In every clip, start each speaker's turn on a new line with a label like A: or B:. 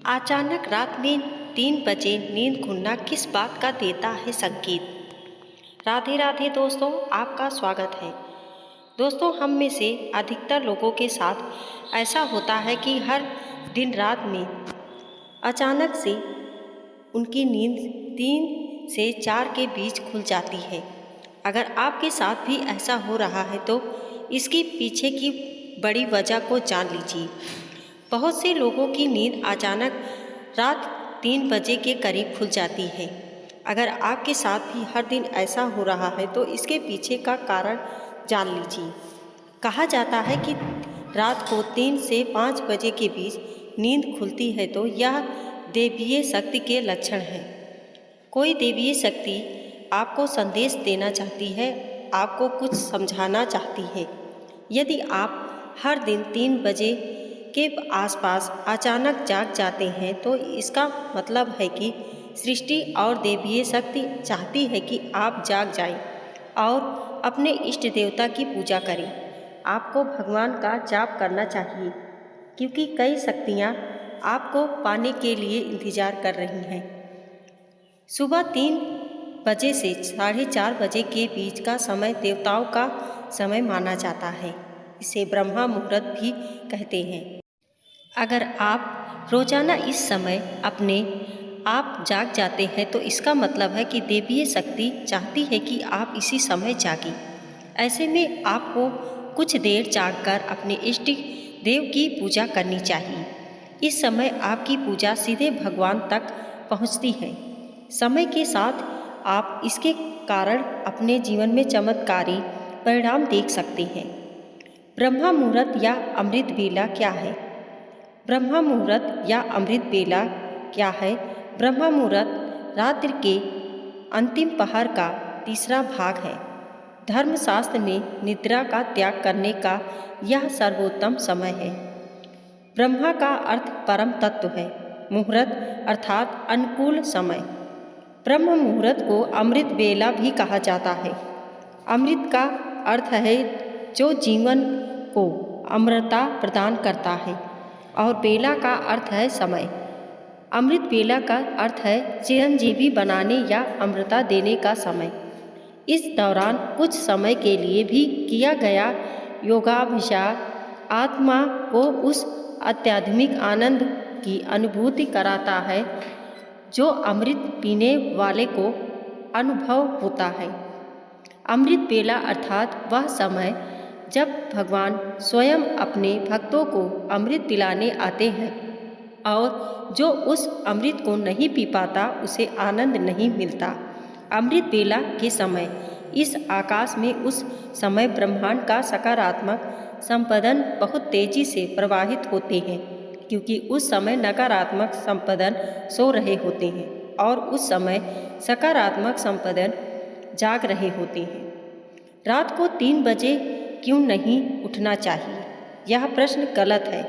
A: अचानक रात में 3 बजे नींद खुलना किस बात का देता है संकेत। राधे राधे दोस्तों, आपका स्वागत है। दोस्तों, हम में से अधिकतर लोगों के साथ ऐसा होता है कि हर दिन रात में अचानक से उनकी नींद 3 से 4 के बीच खुल जाती है। अगर आपके साथ भी ऐसा हो रहा है तो इसके पीछे की बड़ी वजह को जान लीजिए। बहुत से लोगों की नींद अचानक रात 3 बजे के करीब खुल जाती है। अगर आपके साथ भी हर दिन ऐसा हो रहा है तो इसके पीछे का कारण जान लीजिए। कहा जाता है कि रात को 3 से 5 बजे के बीच नींद खुलती है तो यह दैवीय शक्ति के लक्षण हैं। कोई दैवीय शक्ति आपको संदेश देना चाहती है, आपको कुछ समझाना चाहती है। यदि आप हर दिन 3 बजे के आसपास अचानक जाग जाते हैं तो इसका मतलब है कि सृष्टि और दैवीय शक्ति चाहती है कि आप जाग जाएं और अपने इष्ट देवता की पूजा करें। आपको भगवान का जाप करना चाहिए क्योंकि कई शक्तियाँ आपको पाने के लिए इंतजार कर रही हैं। सुबह 3 बजे से 4:30 बजे के बीच का समय देवताओं का समय माना जाता है। इसे ब्रह्मा मुहूर्त भी कहते हैं। अगर आप रोजाना इस समय अपने आप जाग जाते हैं तो इसका मतलब है कि दैवीय शक्ति चाहती है कि आप इसी समय जागें। ऐसे में आपको कुछ देर जागकर अपने इष्ट देव की पूजा करनी चाहिए। इस समय आपकी पूजा सीधे भगवान तक पहुंचती है। समय के साथ आप इसके कारण अपने जीवन में चमत्कारी परिणाम देख सकते हैं। ब्रह्मा मुहूर्त या अमृत वेला क्या है? ब्रह्मा मुहूर्त या अमृत वेला क्या है? ब्रह्मा मुहूर्त रात्रि के अंतिम पहर का तीसरा भाग है। धर्मशास्त्र में निद्रा का त्याग करने का यह सर्वोत्तम समय है। ब्रह्मा का अर्थ परम तत्व है। मुहूर्त अर्थात अनुकूल समय। ब्रह्म मुहूर्त को अमृत वेला भी कहा जाता है। अमृत का अर्थ है जो जीवन को अमरता प्रदान करता है और बेला का अर्थ है समय। अमृत बेला का अर्थ है चिरंजीवी बनाने या अमृता देने का समय। इस दौरान कुछ समय के लिए भी किया गया योगाभ्यास आत्मा को उस आध्यात्मिक आनंद की अनुभूति कराता है जो अमृत पीने वाले को अनुभव होता है। अमृत बेला अर्थात वह समय जब भगवान स्वयं अपने भक्तों को अमृत पिलाने आते हैं और जो उस अमृत को नहीं पी पाता उसे आनंद नहीं मिलता। अमृत बेला के समय इस आकाश में उस समय ब्रह्मांड का सकारात्मक संपदन बहुत तेजी से प्रवाहित होते हैं क्योंकि उस समय नकारात्मक संपदन सो रहे होते हैं और उस समय सकारात्मक संपदन जाग रहे होते हैं। रात को 3 बजे क्यों नहीं उठना चाहिए? यह प्रश्न गलत है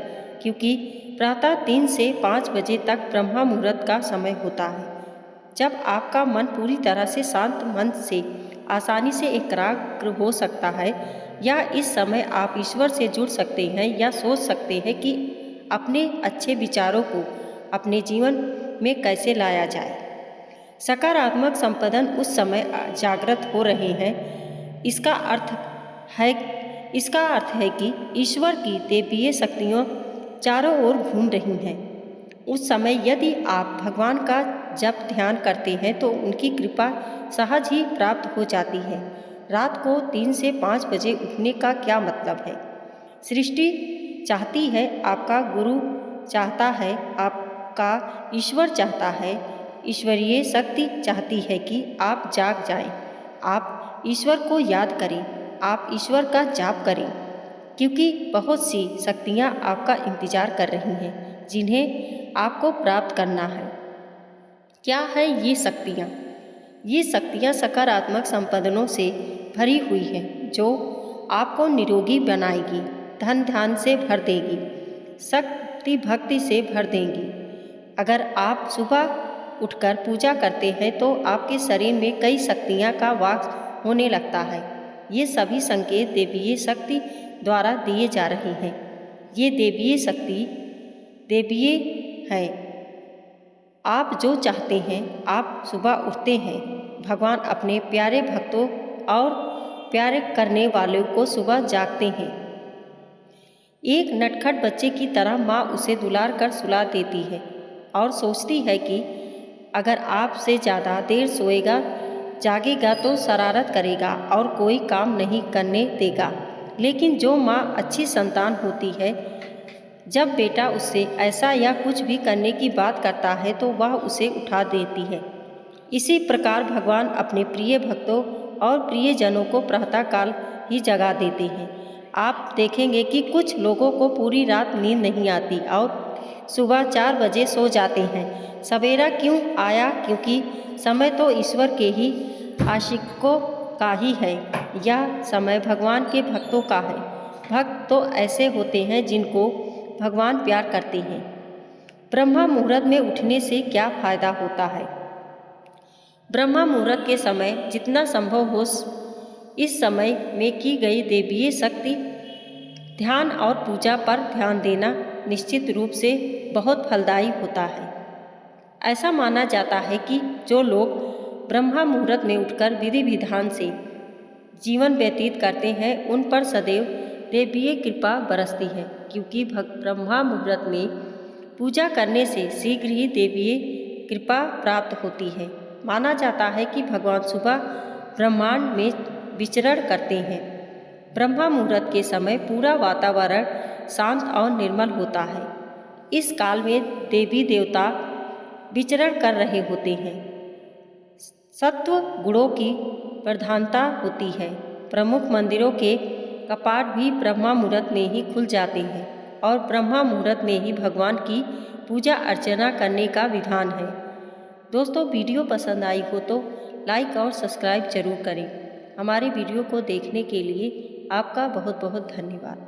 A: क्योंकि प्रातः 3 से 5 बजे तक ब्रह्मा मुहूर्त का समय होता है जब आपका मन पूरी तरह से शांत मन से आसानी से एकाग्र हो सकता है या इस समय आप ईश्वर से जुड़ सकते हैं या सोच सकते हैं कि अपने अच्छे विचारों को अपने जीवन में कैसे लाया जाए। सकारात्मक संपदन उस समय जागृत हो रहे हैं। इसका अर्थ है कि ईश्वर की दैवीय शक्तियाँ चारों ओर घूम रही हैं। उस समय यदि आप भगवान का जप ध्यान करते हैं तो उनकी कृपा सहज ही प्राप्त हो जाती है। रात को 3 से 5 बजे उठने का क्या मतलब है? सृष्टि चाहती है, आपका गुरु चाहता है, आपका ईश्वर चाहता है, ईश्वरीय शक्ति चाहती है कि आप जाग जाएं। आप ईश्वर को याद करें, आप ईश्वर का जाप करें क्योंकि बहुत सी शक्तियाँ आपका इंतजार कर रही हैं जिन्हें आपको प्राप्त करना है। क्या है ये शक्तियाँ? ये शक्तियाँ सकारात्मक संपदनों से भरी हुई हैं जो आपको निरोगी बनाएगी, धन ध्यान से भर देगी, शक्ति भक्ति से भर देंगी। अगर आप सुबह उठकर पूजा करते हैं तो आपके शरीर में कई शक्तियाँ का वास होने लगता है। ये सभी संकेत दैवीय शक्ति द्वारा दिए जा रहे हैं। ये दैवीय शक्ति दैवीय है आप जो चाहते हैं आप सुबह उठते हैं। भगवान अपने प्यारे भक्तों और प्यारे करने वालों को सुबह जागते हैं। एक नटखट बच्चे की तरह माँ उसे दुलार कर सुला देती है और सोचती है कि अगर आपसे ज़्यादा देर सोएगा जागेगा तो शरारत करेगा और कोई काम नहीं करने देगा। लेकिन जो माँ अच्छी संतान होती है, जब बेटा उससे ऐसा या कुछ भी करने की बात करता है तो वह उसे उठा देती है। इसी प्रकार भगवान अपने प्रिय भक्तों और प्रियजनों को प्रातःकाल ही जगा देते हैं। आप देखेंगे कि कुछ लोगों को पूरी रात नींद नहीं आती और सुबह 4 बजे सो जाते हैं। सवेरा क्यों आया? क्योंकि समय तो ईश्वर के ही आशिकों का ही है। यह समय भगवान के भक्तों का है। भक्त तो ऐसे होते हैं जिनको भगवान प्यार करते हैं। ब्रह्मा मुहूर्त में उठने से क्या फायदा होता है? ब्रह्मा मुहूर्त के समय जितना संभव हो इस समय में की गई दैवीय शक्ति ध्यान और पूजा पर ध्यान देना निश्चित रूप से बहुत फलदायी होता है। ऐसा माना जाता है कि जो लोग ब्रह्मा मुहूर्त में उठकर विधि विधान से जीवन व्यतीत करते हैं उन पर सदैव दैवीय कृपा बरसती है, क्योंकि ब्रह्मा मुहूर्त में पूजा करने से शीघ्र ही दैवीय कृपा प्राप्त होती है। माना जाता है कि भगवान सुबह ब्रह्मांड में विचरण करते हैं। ब्रह्मा मुहूर्त के समय पूरा वातावरण शांत और निर्मल होता है। इस काल में देवी देवता विचरण कर रहे होते हैं। सत्व गुणों की प्रधानता होती है। प्रमुख मंदिरों के कपाट भी ब्रह्मा मुहूर्त में ही खुल जाते हैं और ब्रह्मा मुहूर्त में ही भगवान की पूजा अर्चना करने का विधान है। दोस्तों, वीडियो पसंद आई हो तो लाइक और सब्सक्राइब जरूर करें। हमारे वीडियो को देखने के लिए आपका बहुत बहुत धन्यवाद।